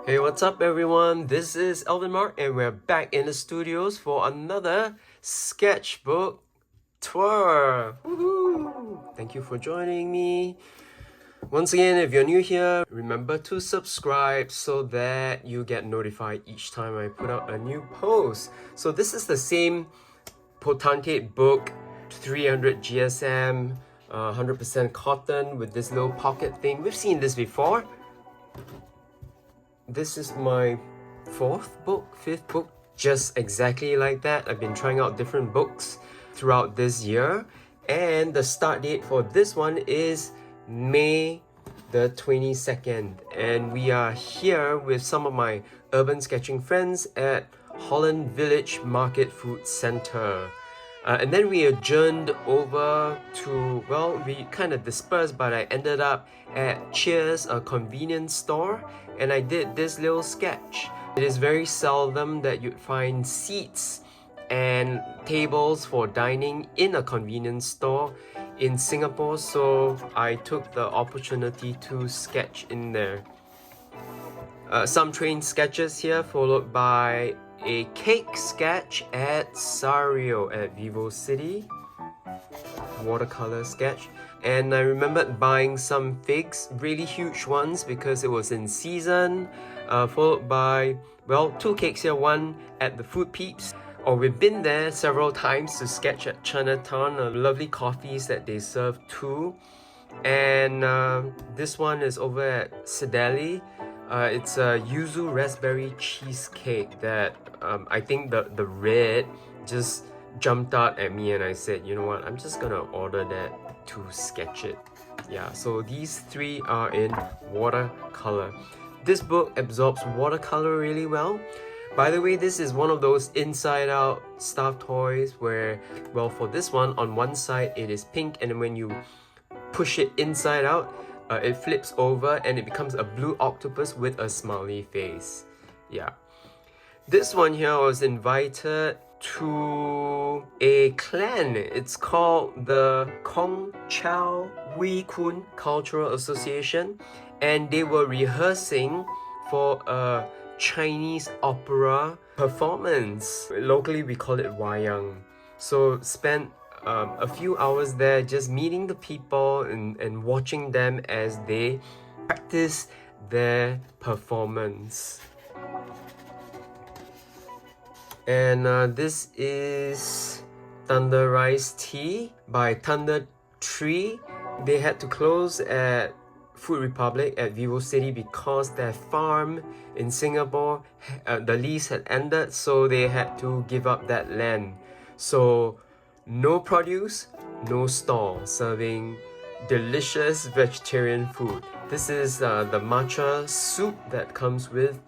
Hey, what's up everyone? This is Alvin and we're back in the studios for another sketchbook tour. Woohoo! Thank you for joining me. Once again, if you're new here, remember to subscribe so that you get notified each time I put out a new post. So this is the same Potentate book, 300 GSM, 100% cotton with this little pocket thing. We've seen this before. This is my fifth book, just exactly like that. I've been trying out different books throughout this year, and the start date for this one is May the 22nd, and we are here with some of my urban sketching friends at Holland Village Market Food Center. And then we adjourned over to, well, we kind of dispersed, but I ended up at Cheers, a convenience store, and I did this little sketch. It is very seldom that you'd find seats and tables for dining in a convenience store in Singapore, so I took the opportunity to sketch in there. Some train sketches here, followed by a cake sketch at Sario at Vivo City, watercolor sketch, and I remembered buying some figs, really huge ones because it was in season, followed by, well, two cakes here, one at the Food Peeps. We've been there several times to sketch at Chinatown, lovely coffees that they serve too, and this one is over at Sideli. It's a yuzu raspberry cheesecake that I think the red just jumped out at me, and I said, you know what, I'm just gonna order that to sketch it. Yeah, so these three are in watercolor. This book absorbs watercolor really well. By the way, this is one of those inside out stuffed toys where, well, for this one, on one side it is pink, and then when you push it inside out, it flips over and it becomes a blue octopus with a smiley face. Yeah. This one here, I was invited to a clan. It's called the Kong Chao Wee Kun Cultural Association, and they were rehearsing for a Chinese opera performance. Locally, we call it wayang. So spent a few hours there just meeting the people and watching them as they practice their performance. And this is Thunder Rice Tea by Thunder Tree. They had to close at Food Republic at Vivo City because their farm in Singapore, the lease had ended, so they had to give up that land. So no produce, no stall, serving delicious vegetarian food. This is the matcha soup that comes with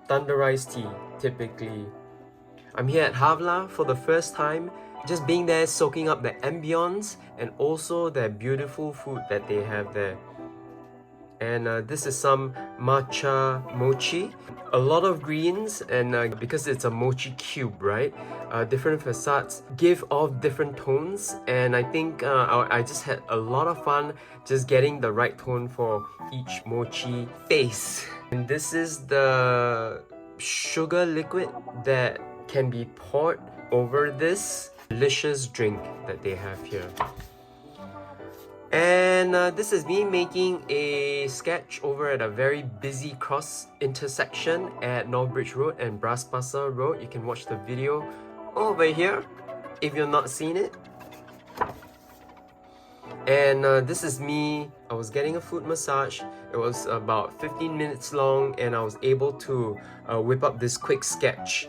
Thunder Rice Tea, typically. I'm here at Havla for the first time, just being there, soaking up the ambience and also the beautiful food that they have there. And this is some matcha mochi. A lot of greens, and because it's a mochi cube, right? Different facades give off different tones, and I think I just had a lot of fun just getting the right tone for each mochi face. And this is the sugar liquid that can be poured over this delicious drink that they have here. And this is me making a sketch over at a very busy cross intersection at North Bridge Road and Bras Basah Road. You can watch the video over here if you've not seen it. And this is me. I was getting a foot massage. It was about 15 minutes long, and I was able to whip up this quick sketch.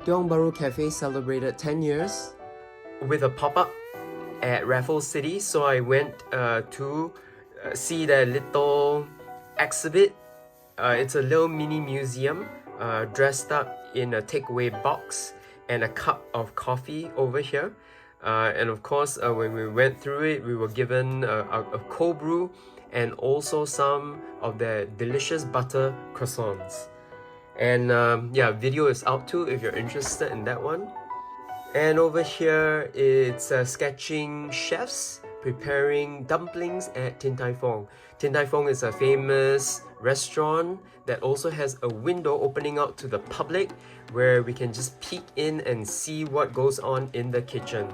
Tiong Bahru Cafe celebrated 10 years with a pop-up at Raffles City, so I went to see their little exhibit. It's a little mini museum dressed up in a takeaway box and a cup of coffee over here. And of course, when we went through it, we were given a cold brew and also some of their delicious butter croissants. And yeah, video is out too if you're interested in that one. And over here, it's sketching chefs preparing dumplings at Tin Tai Fung. Tin Tai Fung is a famous restaurant that also has a window opening out to the public where we can just peek in and see what goes on in the kitchen.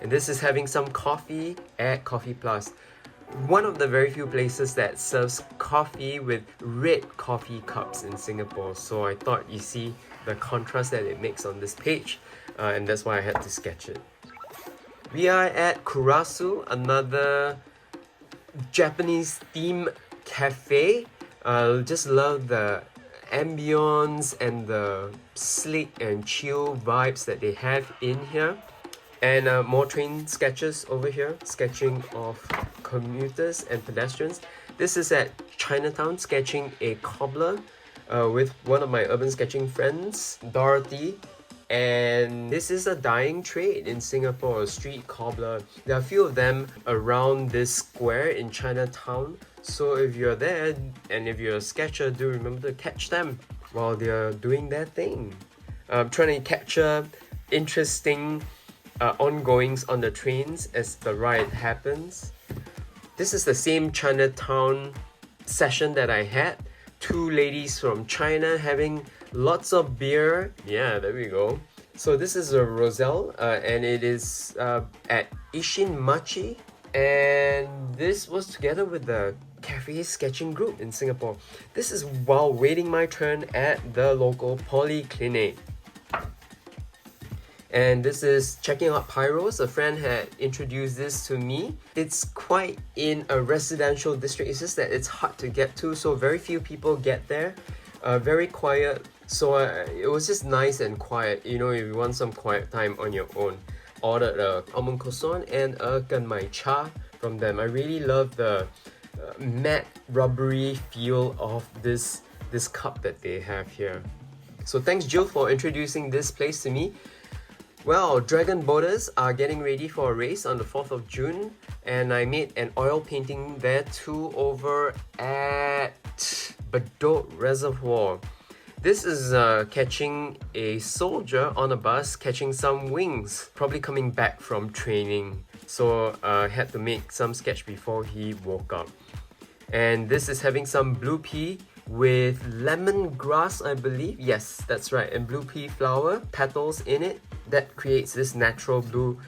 And this is having some coffee at Coffee Plus. One of the very few places that serves coffee with red coffee cups in Singapore. So I thought you see the contrast that it makes on this page, and that's why I had to sketch it. We are at Kurasu, another Japanese themed cafe. Just love the ambience and the slick and chill vibes that they have in here. And more train sketches over here, sketching of commuters and pedestrians. This is at Chinatown, sketching a cobbler with one of my urban sketching friends, Dorothy. And this is a dying trade in Singapore, a street cobbler. There are a few of them around this square in Chinatown. So if you're there and if you're a sketcher, do remember to catch them while they're doing their thing. Trying to capture interesting ongoings on the trains as the ride happens. This is the same Chinatown session that I had. Two ladies from China having lots of beer. Yeah, there we go. So this is a Roselle and it is at Ishin Machi. And this was together with the cafe sketching group in Singapore. This is while waiting my turn at the local polyclinic. And this is checking out Pyroast. A friend had introduced this to me. It's quite in a residential district. It's just that it's hard to get to, so very few people get there. Very quiet. So it was just nice and quiet. You know, if you want some quiet time on your own. Ordered a almond croissant and a ganmai cha from them. I really love the matte rubbery feel of this cup that they have here. So thanks Jill for introducing this place to me. Well, Dragon Boaters are getting ready for a race on the 4th of June, and I made an oil painting there too over at Bedok Reservoir. This is catching a soldier on a bus, catching some wings, probably coming back from training. So I had to make some sketch before he woke up. And this is having some blue pea with lemongrass, I believe. Yes, that's right. And blue pea flower petals in it. That creates this natural blue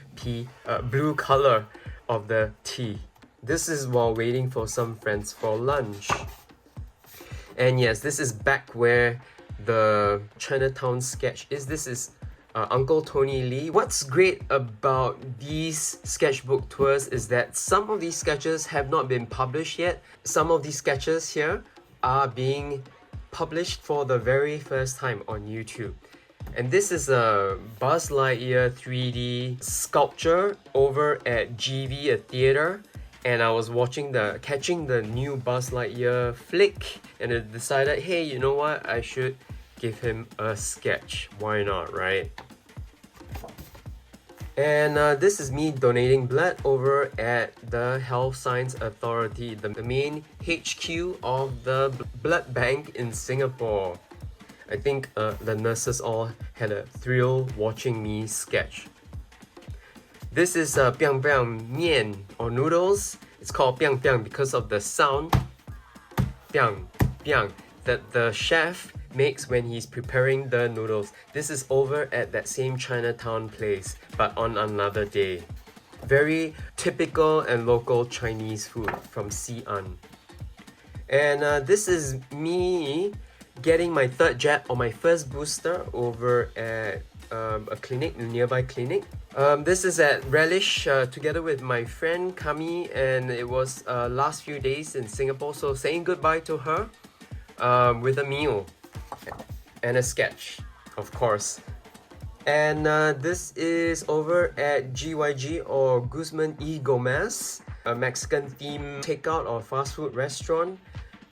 color of the tea. This is while waiting for some friends for lunch. And yes, this is back where the Chinatown sketch is. This is Uncle Tony Lee. What's great about these sketchbook tours is that some of these sketches have not been published yet. Some of these sketches here are being published for the very first time on YouTube. And this is a Buzz Lightyear 3D sculpture over at GV, a theater. And I was catching the new Buzz Lightyear flick, and I decided, hey, you know what? I should give him a sketch. Why not, right? And this is me donating blood over at the Health Science Authority, the main HQ of the blood bank in Singapore. I think the nurses all had a thrill watching me sketch. This is biang biang mian or noodles. It's called biang biang because of the sound biang biang that the chef makes when he's preparing the noodles. This is over at that same Chinatown place, but on another day. Very typical and local Chinese food from Xi'an. And this is me getting my third jab or my first booster over at a clinic, a nearby clinic. This is at Relish together with my friend Kami, and it was last few days in Singapore, so saying goodbye to her with a meal and a sketch, of course. And this is over at GYG or Guzman y Gomez, a Mexican themed takeout or fast food restaurant.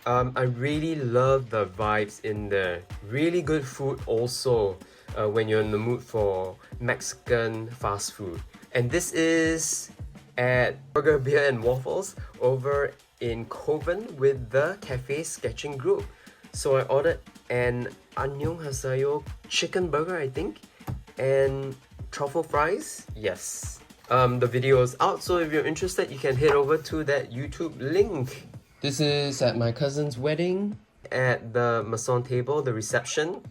I really love the vibes in there. Really good food also when you're in the mood for Mexican fast food. And this is at Burger, Beer and Waffles over in Kovan with the cafe sketching group. So I ordered an annyeonghaseyo chicken burger, I think, and truffle fries. Yes. the video is out, so if you're interested, you can head over to that YouTube link. This is at my cousin's wedding at the mason table, the reception,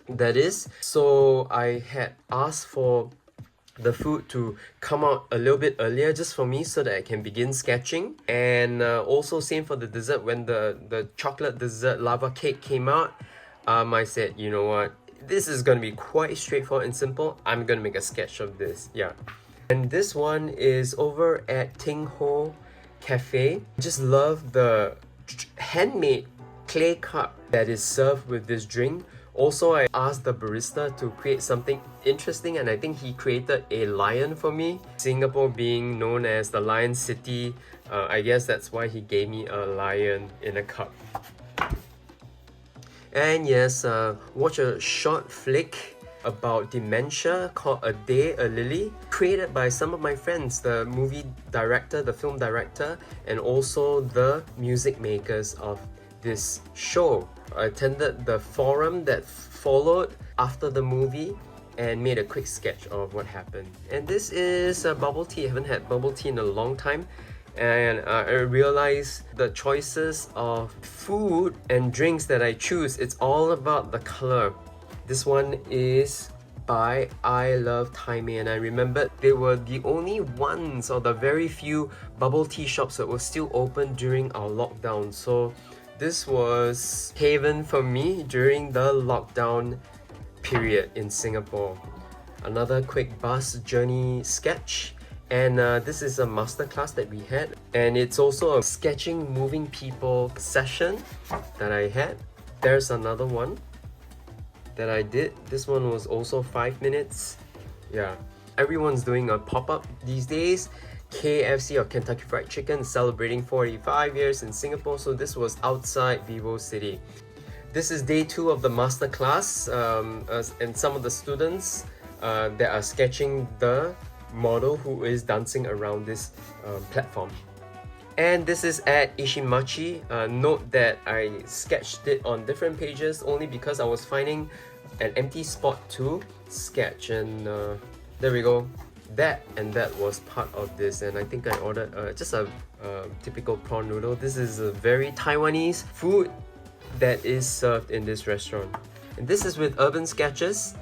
that is. So I had asked for the food to come out a little bit earlier just for me so that I can begin sketching. And also same for the dessert. When the chocolate dessert lava cake came out, I said, you know what, this is gonna be quite straightforward and simple. I'm gonna make a sketch of this. Yeah. And this one is over at Ting Ho Cafe. Just love the handmade clay cup that is served with this drink. Also, I asked the barista to create something interesting, and I think he created a lion for me. Singapore being known as the Lion City, I guess that's why he gave me a lion in a cup. And yes, watch a short flick about dementia called A Day, a Lily, created by some of my friends, the movie director, the film director, and also the music makers of this show. I attended the forum that followed after the movie and made a quick sketch of what happened. And this is bubble tea. I haven't had bubble tea in a long time. And I realized the choices of food and drinks that I choose, it's all about the color. This one is by I Love Thai Mei, and I remembered they were the only ones or the very few bubble tea shops that were still open during our lockdown. So this was haven for me during the lockdown period in Singapore. Another quick bus journey sketch. And this is a masterclass that we had. And it's also a sketching moving people session that I had. There's another one that I did. This one was also 5 minutes. Yeah. Everyone's doing a pop-up these days. KFC or Kentucky Fried Chicken is celebrating 45 years in Singapore, so this was outside Vivo City. This is day 2 of the masterclass, and some of the students that are sketching the model who is dancing around this platform. And this is at Ishimachi. Note that I sketched it on different pages only because I was finding an empty spot to sketch, and there we go. That was part of this, and I think I ordered just a typical prawn noodle. This is a very Taiwanese food that is served in this restaurant. And this is with Urban Sketches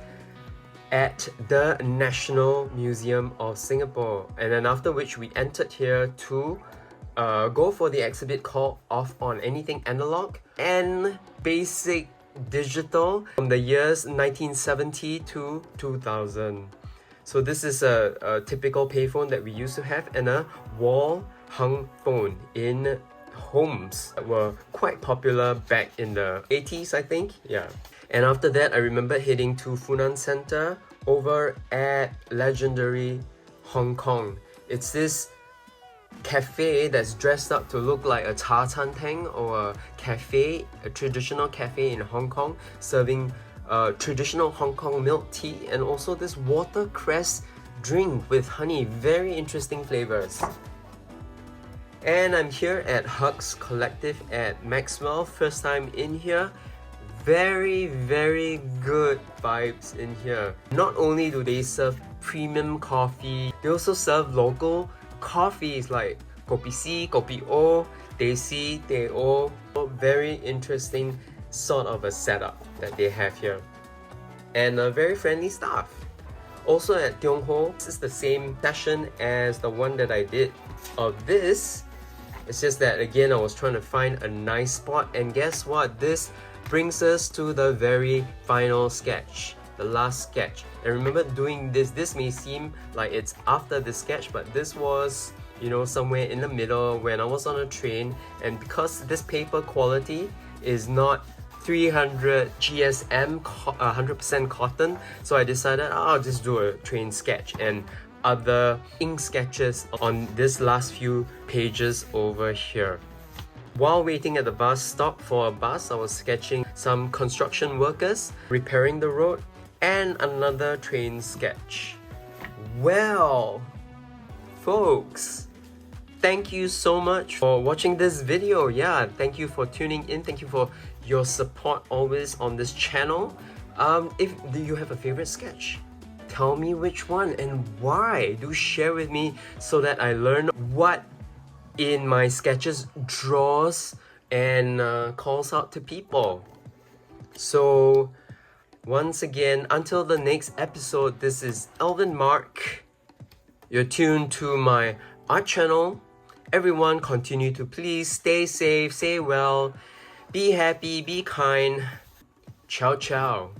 at the National Museum of Singapore. And then after which we entered here to go for the exhibit called Off on Anything Analog and Basic Digital from the years 1970 to 2000. So this is a typical payphone that we used to have, and a wall hung phone in homes that were quite popular back in the 80s, I think. Yeah. And after that, I remember heading to Funan Center over at legendary Hong Kong. It's this cafe that's dressed up to look like a cha chan teng or a cafe, a traditional cafe in Hong Kong, serving traditional Hong Kong milk tea and also this watercress drink with honey. Very interesting flavors. And I'm here at Hugs Collective at Maxwell. First time in here. Very, very good vibes in here. Not only do they serve premium coffee, they also serve local coffees like Kopi C, Kopi O, Teh C, Teh O. Very interesting sort of a setup that they have here. And a very friendly staff. Also at Tiong Ho, this is the same session as the one that I did of this. It's just that again, I was trying to find a nice spot, and guess what? This brings us to the very final sketch, the last sketch. And remember doing this may seem like it's after the sketch, but this was, you know, somewhere in the middle when I was on a train. And because this paper quality is not 300 GSM, 100% cotton, so I decided I'll just do a train sketch and other ink sketches on this last few pages over here. While waiting at the bus stop for a bus, I was sketching some construction workers repairing the road and another train sketch. Well, folks, thank you so much for watching this video. Yeah, thank you for tuning in. Thank you for your support always on this channel. If do you have a favorite sketch? Tell me which one and why. Do share with me so that I learn what in my sketches draws and calls out to people. So once again, until the next episode, this is Alvin Mark. You're tuned to my art channel. Everyone continue to please stay safe, stay well, be happy, be kind. Ciao, ciao.